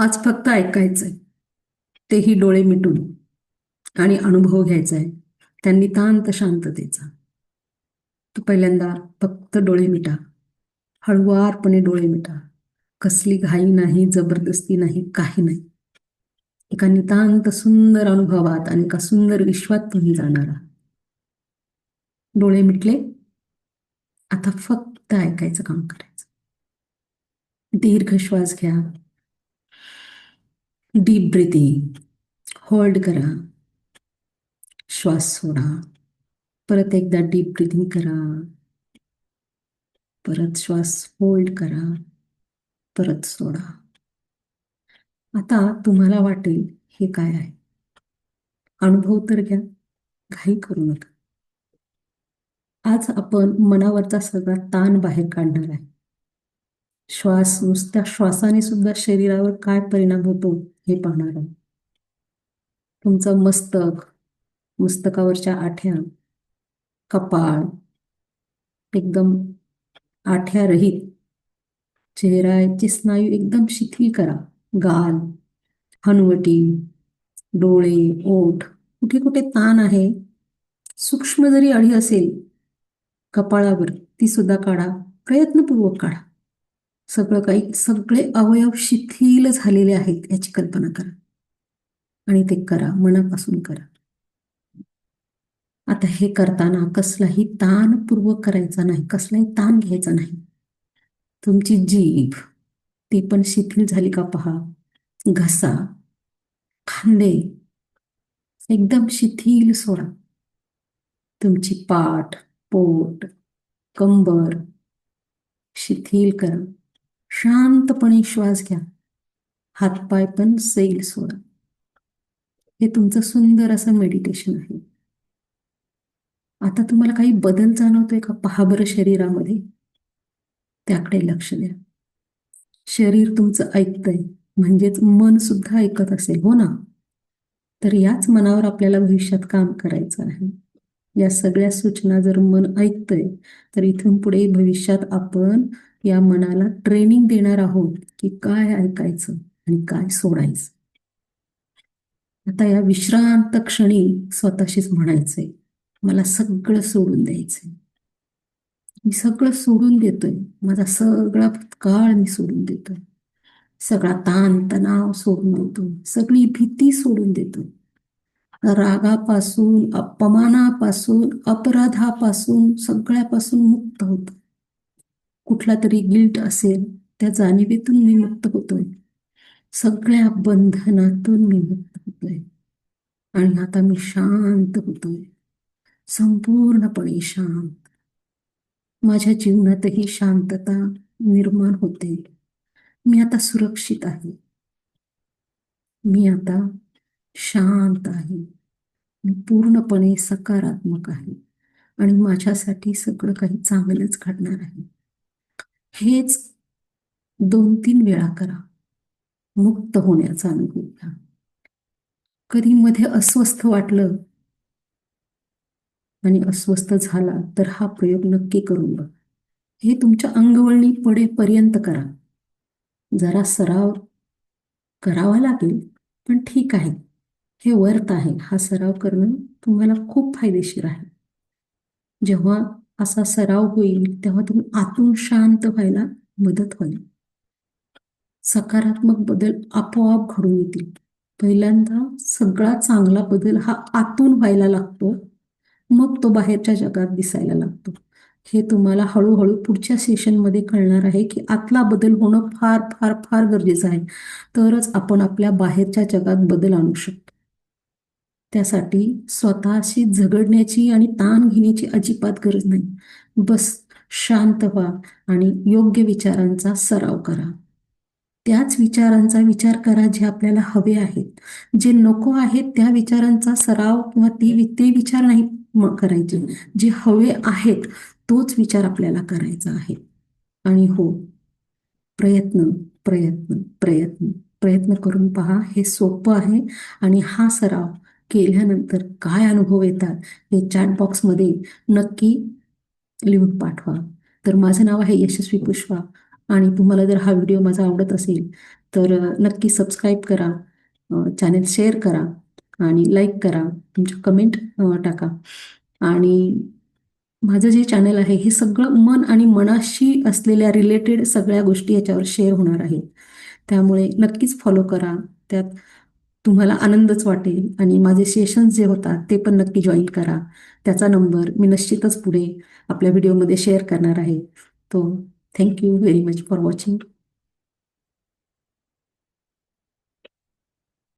आज फक्त ऐकायचंय, तेही डोळे मिटून, आणि अनुभव घ्यायचा आहे त्या नितांत शांततेचा. तो पहिल्यांदा फक्त डोळे मिटा, हळुवारपणे डोळे मिटा. कसली घाई नाही, जबरदस्ती नाही, काही नाही. एका नितांत सुंदर अनुभवात आणि एका सुंदर विश्वात तुम्ही जाणार आहात. डोळे मिटले, आता फक्त ऐकायचं काम करायचं. दीर्घ श्वास घ्या, डीप ब्रीथिंग, होल्ड करा, श्वास सोडा. परत एकदा डीप ब्रीथिंग करा, परत श्वास होल्ड करा, परत सोडा. आता तुम्हाला वाटेल हे काय आहे, अनुभव तर घ्या, घाई करू नका. आज आपण मनावरचा सगळा ताण बाहेर काढणार आहे. नुसत्या श्वासाने सुद्धा शरीरावर काय परिणाम होतो हे पाहणार आहोत. तुमचं मस्तक, मस्तकावरच्या आठ्या, कपाळ एकदम आठ्या रहित, चेहऱ्याचे स्नायू एकदम शिथिल करा. गाल, हनुवटी, डोळे, ओठ, कुठे कुठे ताण आहे, सूक्ष्म जरी अळी असेल कपाळावर, ती सुद्धा काढा. प्रयत्नपूर्वक काढा. सगळे अवयव शिथिल झालेले आहेत याची कल्पना करा आणि ते करा, मनापासून करा. आता हे करताना कसलाही ताणपूर्वक करायचा नाही, कसलाही ताण घ्यायचा नाही. तुमची जीभ, ती पण शिथिल झाली का पहा. घसा, खांदे एकदम शिथिल सोडा. तुमची पाठ, पोट, कंबर शिथिल करा. शांतपणे श्वास घ्या. हातपाय पण सैल सोडा. हे तुमचं सुंदर असं मेडिटेशन आहे. आता तुम्हाला काही बदल जाणवतोय का, पहा बरं शरीरामध्ये. त्याकडे लक्ष द्या. शरीर तुमचं ऐकतंय, म्हणजेच मन सुद्धा ऐकत असेल, हो ना? तर याच मनावर आपल्याला भविष्यात काम करायचं आहे. या सगळ्या सूचना जर मन ऐकतंय, तर इथून पुढे भविष्यात आपण या मनाला ट्रेनिंग देणार आहोत की काय ऐकायचं आणि काय सोडायचं. आता या विश्रांत क्षणी स्वतःशीच म्हणायचंय, मला सगळं सोडून द्यायचंय. मी सगळं सोडून देतोय. माझा सगळा भूतकाळ मी सोडून देतोय. सगळा ताण तणाव सोडून देतो. सगळी भीती सोडून देतो. रागापासून, अपमानापासून, अपराधापासून, सगळ्यापासून मुक्त होतो. कुठला तरी गिल्ट असेल, त्या जाणीवेतून मी मुक्त होतोय. सगळ्या बंधनातून मी मुक्त होतोय. आणि आता मी शांत होतोय, संपूर्णपणे शांत. माझ्या जीवनातही शांतता निर्माण होते. मी आता सुरक्षित आहे. मी आता शांत आहे. मी पूर्णपणे सकारात्मक आहे आणि माझ्यासाठी सगळं काही चांगलंच घडणार आहे. हेच 2-3 वेळा करा. मुक्त होण्याचा अनुभव घ्या. कधी मध्ये अस्वस्थ वाटलं आणि अस्वस्थ झाला तर हा प्रयोग नक्की करून बघा. हे तुमच्या अंगवळणी पडेपर्यंत करा. जरा सराव करावा लागेल, पण ठीक आहे. हे वर्थ आहे. हा सराव करणं तुम्हाला खूप फायदेशीर आहे. जेव्हा असा सराव होईल तेव्हा तुम्ही आतून शांत व्हायला मदत होईल. सकारात्मक बदल आपोआप घडून येतील. पहिल्यांदा सगळा चांगला बदल हा आतून व्हायला लागतो, मग तो बाहेरच्या जगात दिसायला लागतो. हे तुम्हाला हळूहळू पुढच्या सेशनमध्ये कळणार आहे की आतला बदल होणं फार फार फार गरजेचं आहे. तरच आपण आपल्या बाहेरच्या जगात बदल आणू शकतो. त्यासाठी स्वतःशी झगडण्याची आणि ताण घेण्याची अजिबात गरज नाही. बस शांत व्हा आणि योग्य विचारांचा सराव करा. त्याच विचारांचा विचार करा जे आपल्याला हवे आहेत. जे नको आहेत त्या विचारांचा सराव किंवा ते विचार नाही करायचे. जे हवे आहेत तोच विचार आपल्याला करायचा आहे. आणि हो, प्रयत्न प्रयत्न प्रयत्न प्रयत्न करून पहा. हे सोपं आहे आणि हा सराव केल्यानंतर काय अनुभव येतात हे चॅट बॉक्समध्ये नक्की लिहून पाठवा. तर माझं नाव आहे यशस्वी पुष्पा आणि तुम्हाला जर हा व्हिडिओ माझा आवडत असेल तर नक्की सबस्क्राईब करा, चॅनेल शेअर करा आणि लाईक करा, तुमच्या कमेंट टाका. आणि माझं जे चॅनल आहे हे सगळं मन आणि मनाशी असलेल्या रिलेटेड सगळ्या गोष्टी याच्यावर शेअर होणार आहेत. त्यामुळे नक्कीच फॉलो करा. त्यात तुम्हाला आनंदच वाटेल आणि माझे सेशन्स जे होतात ते पण नक्की जॉईन करा. त्याचा नंबर मी निश्चितच पुढे आपल्या व्हिडिओमध्ये शेअर करणार आहे. तो thank you very much for watching.